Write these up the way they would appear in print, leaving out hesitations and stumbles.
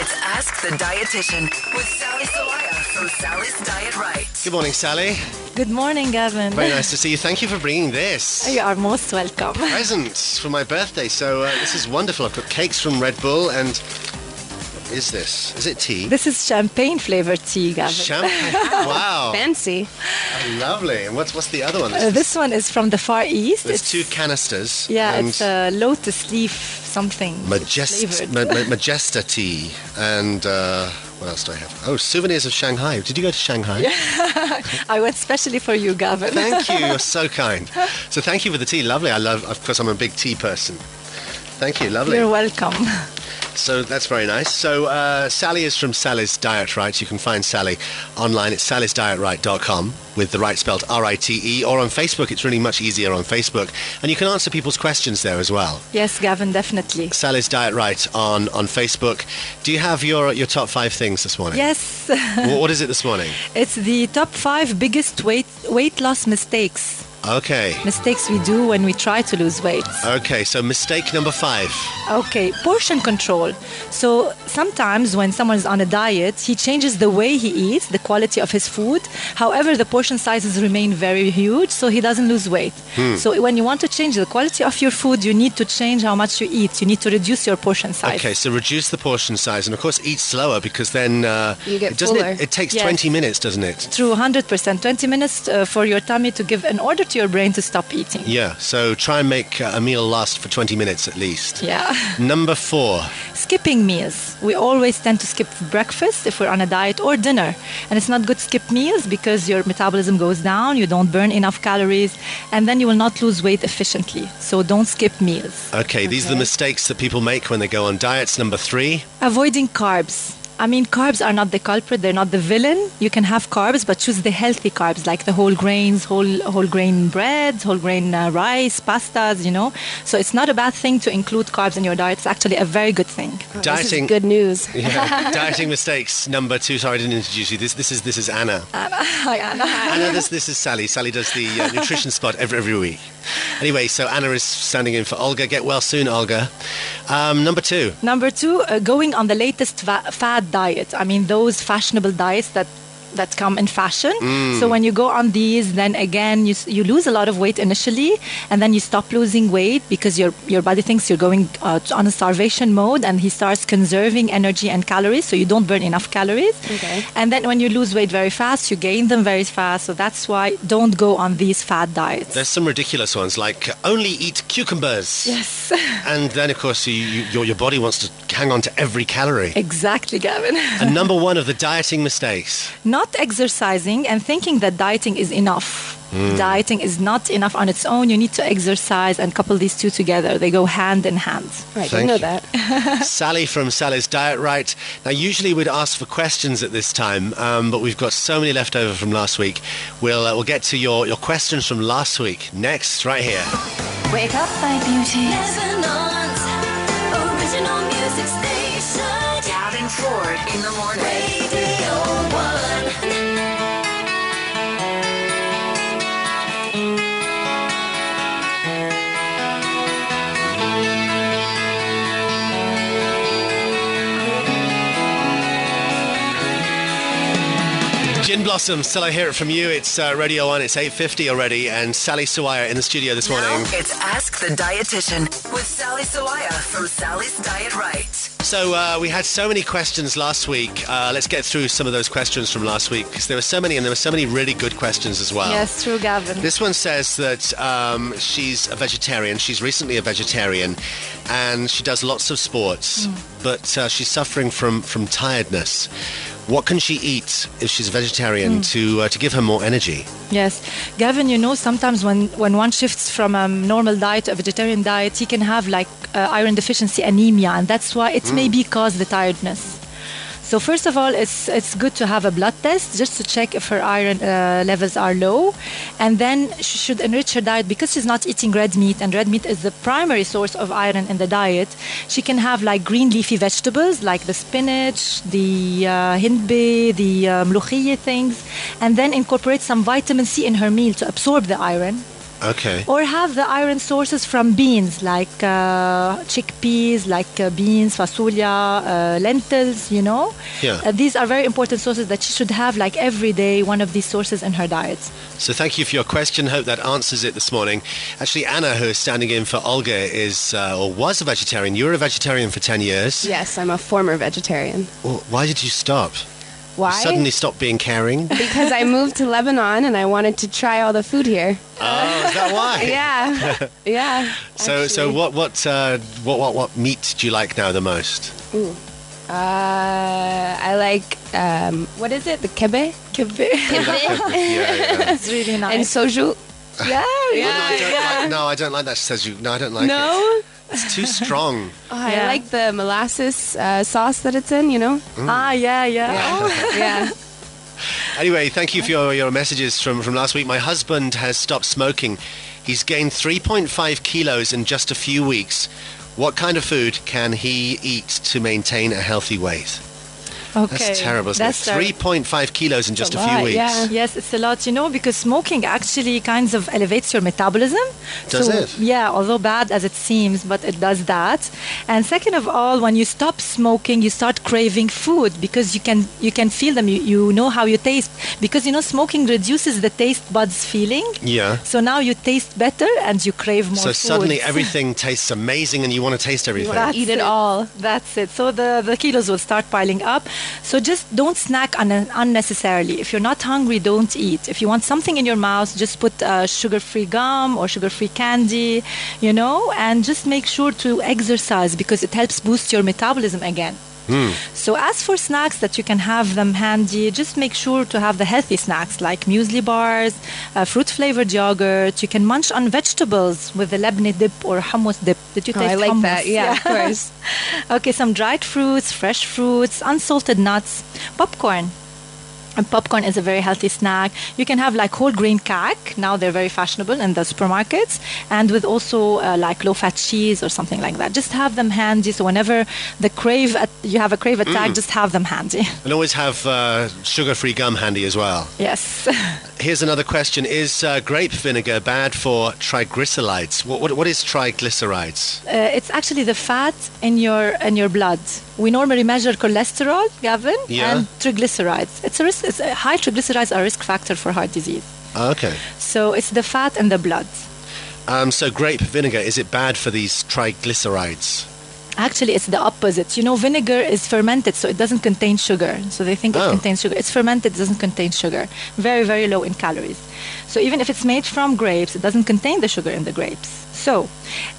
It's Ask the Dietitian with Sally Sawaya from Sally's Diet Right. Good morning, Sally. Good morning, Gavin. Very nice to see you. Thank you for bringing this. You are most welcome. Present for my birthday. So this is wonderful. I've got cakes from Red Bull and... What is this? Is it tea? This is champagne-flavored tea, Gavin. Champagne? Wow. Fancy. Oh, lovely. And what's the other one? This one is from the Far East. There's two canisters. Yeah, and it's a lotus leaf something. Magesta tea. And what else do I have? Oh, souvenirs of Shanghai. Did you go to Shanghai? Yeah. I went specially for you, Gavin. Thank you. You're so kind. So thank you for the tea. Lovely. Of course, I'm a big tea person. Thank you. Lovely. You're welcome. So that's very nice. So Sally is from Sally's Diet Right. You can find Sally online at sallysdietright.com with the right spelled R-I-T-E, or on Facebook. It's really much easier on Facebook. And you can answer people's questions there as well. Yes, Gavin, definitely. Sally's Diet Right on Facebook. Do you have your top 5 things this morning? Yes. What is it this morning? It's the top 5 biggest weight loss mistakes. Okay. Mistakes we do when we try to lose weight. Okay, so mistake number 5. Okay, portion control. So sometimes when someone's on a diet, he changes the way he eats, the quality of his food. However, the portion sizes remain very huge, so he doesn't lose weight. So when you want to change the quality of your food, you need to change how much you eat. You need to reduce your portion size. Okay, so reduce the portion size, and of course eat slower, because then you get fuller. It takes Yes. 20 minutes, doesn't it? True, 100%. 20 minutes for your tummy to give an order to your brain to stop eating. Yeah, so try and make a meal last for 20 minutes at least. Yeah. Number 4. Skipping meals. We always tend to skip breakfast if we're on a diet, or dinner. And it's not good to skip meals because your metabolism goes down, you don't burn enough calories, and then you will not lose weight efficiently. So don't skip meals. Okay, these are the mistakes that people make when they go on diets. Number 3. Avoiding carbs. I mean, carbs are not the culprit, they're not the villain. You can have carbs, but choose the healthy carbs, like the whole grains, whole grain bread, whole grain rice, pastas, So it's not a bad thing to include carbs in your diet. It's actually a very good thing. Dieting. This is good news. Yeah, dieting mistakes. Number 2. Sorry, I didn't introduce you. This is Anna. Hi, Anna. Anna, this is Sally. Sally does the nutrition spot every week. Anyway, so Anna is standing in for Olga. Get well soon, Olga. Number 2. Number 2, going on the latest fad diet. I mean, those fashionable diets that come in fashion. So when you go on these, then again, you lose a lot of weight initially, and then you stop losing weight because your body thinks you're going on a starvation mode, and he starts conserving energy and calories, so you don't burn enough calories. Okay. And then when you lose weight very fast, you gain them very fast. So that's why don't go on these fad diets. There's some ridiculous ones, like only eat cucumbers. Yes. And then, of course, your body wants to hang on to every calorie. Exactly, Gavin. And number 1 of the dieting mistakes. Not exercising and thinking that dieting is enough. Dieting is not enough on its own. You need to exercise and couple these two together. They go hand in hand. Right, Thank you know you. that. Sally from Sally's Diet Right. Now, usually we'd ask for questions at this time, but we've got so many left over from last week. We'll get to your questions from last week next, right here. Wake up, my beauty. Lebanon's original music station. Gavin Ford in the morning. Radio 1. Gin Blossoms, till I hear it from you. It's Radio 1, it's 8:50 already, and Sally Sawaya in the studio this morning. Now it's Ask the Dietitian with Sally Sawaya from Sally's Diet Right. So we had so many questions last week. Let's get through some of those questions from last week, because there were so many, and there were so many really good questions as well. Yes, true, Gavin. This one says that she's a vegetarian. She's recently a vegetarian, and she does lots of sports, but she's suffering from tiredness. What can she eat if she's a vegetarian to give her more energy? Yes. Gavin, sometimes when one shifts from a normal diet to a vegetarian diet, he can have iron deficiency anemia, and that's why it may be cause the tiredness. So first of all, it's good to have a blood test just to check if her iron levels are low. And then she should enrich her diet because she's not eating red meat, and red meat is the primary source of iron in the diet. She can have green leafy vegetables like the spinach, the hindbeh, the mlokhiyeh things, and then incorporate some vitamin C in her meal to absorb the iron. Okay. Or have the iron sources from beans, like chickpeas, like beans, fasulia, lentils, Yeah. These are very important sources that she should have, like every day, one of these sources in her diet. So thank you for your question. Hope that answers it this morning. Actually, Anna, who is standing in for Olga, is or was a vegetarian. You were a vegetarian for 10 years. Yes, I'm a former vegetarian. Well, why did you stop? Why? You suddenly stopped being caring? Because I moved to Lebanon and I wanted to try all the food here. Oh, is that why? Yeah, yeah. So actually. what meat do you like now the most? I like, what is it? The kebe? Yeah. It's really nice. And soju. No, I don't like that. She says you. No, I don't like it. No? It's too strong. Oh, I like the molasses sauce that it's in, Yeah. Oh. Yeah. Anyway, thank you for your messages from last week. My husband has stopped smoking. He's gained 3.5 kilos in just a few weeks. What kind of food can he eat to maintain a healthy weight? Okay. That's terrible, isn't That's it? 3.5 kilos in just a few weeks. yeah. Yes, it's a lot, because smoking actually kind of elevates your metabolism. Does it? Yeah, although bad as it seems, but it does that. And second of all, when you stop smoking, you start craving food because you can feel them. You know how you taste because smoking reduces the taste buds feeling. Yeah. So now you taste better and you crave more So food. suddenly everything tastes amazing and you want to taste everything. That's Eat it all. That's it. So the kilos will start piling up. So just don't snack unnecessarily. If you're not hungry, don't eat. If you want something in your mouth, just put sugar-free gum or sugar-free candy, and just make sure to exercise because it helps boost your metabolism again. So as for snacks that you can have them handy, just make sure to have the healthy snacks like muesli bars, fruit-flavored yogurt. You can munch on vegetables with the Lebanese dip or hummus dip. Did you taste I like hummus? that. Yeah, of course. Okay, some dried fruits, fresh fruits, unsalted nuts, popcorn. And popcorn is a very healthy snack. You can have like whole grain cake. Now they're very fashionable in the supermarkets. And with also like low-fat cheese or something like that. Just have them handy. So whenever you have a crave attack, just have them handy. And always have sugar-free gum handy as well. Yes. Here's another question. Is grape vinegar bad for triglycerides? What is triglycerides? It's actually the fat in your blood. We normally measure cholesterol, Gavin, and triglycerides. High triglycerides are a risk factor for heart disease. Okay. So it's the fat in the blood. So grape vinegar, is it bad for these triglycerides? Actually, it's the opposite. Vinegar is fermented, so it doesn't contain sugar. So they think it contains sugar. It's fermented, it doesn't contain sugar. Very, very low in calories. So even if it's made from grapes, it doesn't contain the sugar in the grapes. So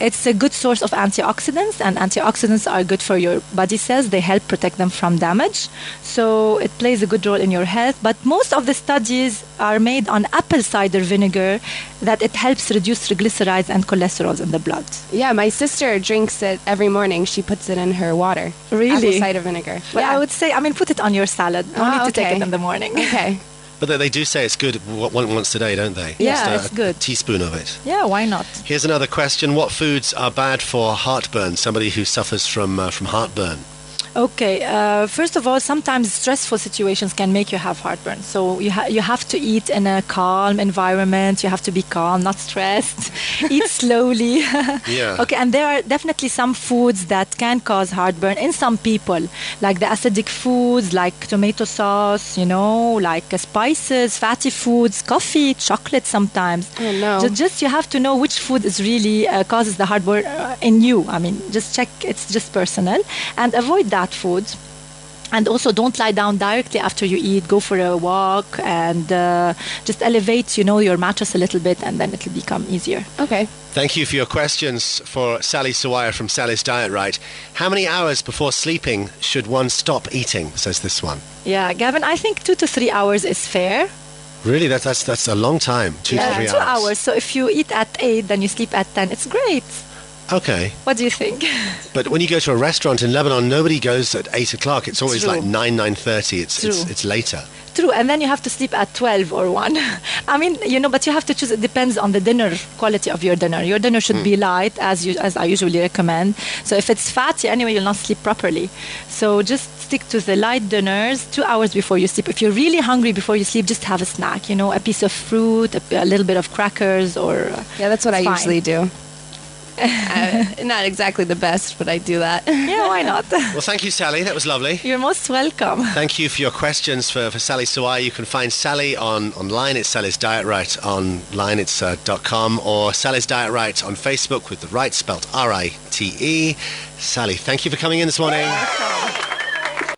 it's a good source of antioxidants, and antioxidants are good for your body cells. They help protect them from damage. So it plays a good role in your health. But most of the studies are made on apple cider vinegar that it helps reduce triglycerides and cholesterol in the blood. Yeah, my sister drinks it every morning. She puts it in her water. Really? Apple cider vinegar. But I would say, put it on your salad. No need to take it in the morning. Okay. But they do say it's good once a day, don't they? Yeah, Just it's good. A teaspoon of it. Yeah, why not? Here's another question. What foods are bad for heartburn? Somebody who suffers from heartburn. Okay, first of all, sometimes stressful situations can make you have heartburn. So you have to eat in a calm environment. You have to be calm, not stressed. Eat slowly. Yeah. Okay, and there are definitely some foods that can cause heartburn in some people, like the acidic foods, like tomato sauce, like spices, fatty foods, coffee, chocolate sometimes. Oh, no. Just you have to know which food is really causes the heartburn in you. I mean, just check. It's just personal, and avoid that food. And also don't lie down directly after you eat. Go for a walk and just elevate, your mattress a little bit, and then it'll become easier. Okay. Thank you for your questions for Sally Sawaya from Sally's Diet Right. How many hours before sleeping should one stop eating, says this one. Yeah, Gavin, I think 2 to 3 hours is fair. Really? That's a long time, 2 to 3 hours. 2 hours. So if you eat at 8, then you sleep at 10. It's great. Okay. What do you think? But when you go to a restaurant in Lebanon, nobody goes at 8 o'clock. It's always true. like 9:30. It's later. True, and then you have to sleep at 12 or 1. I mean, but you have to choose. It depends on the dinner quality of your dinner. Your dinner should be light, as I usually recommend. So if it's fatty, anyway, you'll not sleep properly. So just stick to the light dinners 2 hours before you sleep. If you're really hungry before you sleep, just have a snack. A piece of fruit, a little bit of crackers, or Yeah, that's what I fine. usually do. Not exactly the best, but I do that. Yeah, why not? Well, thank you, Sally. That was lovely. You're most welcome. Thank you for your questions for Sally Sawaya. You can find Sally online. It's Sally's Diet Right online. It's .com, or Sally's Diet Right on Facebook with the right spelled R-I-T-E. Sally, thank you for coming in this morning.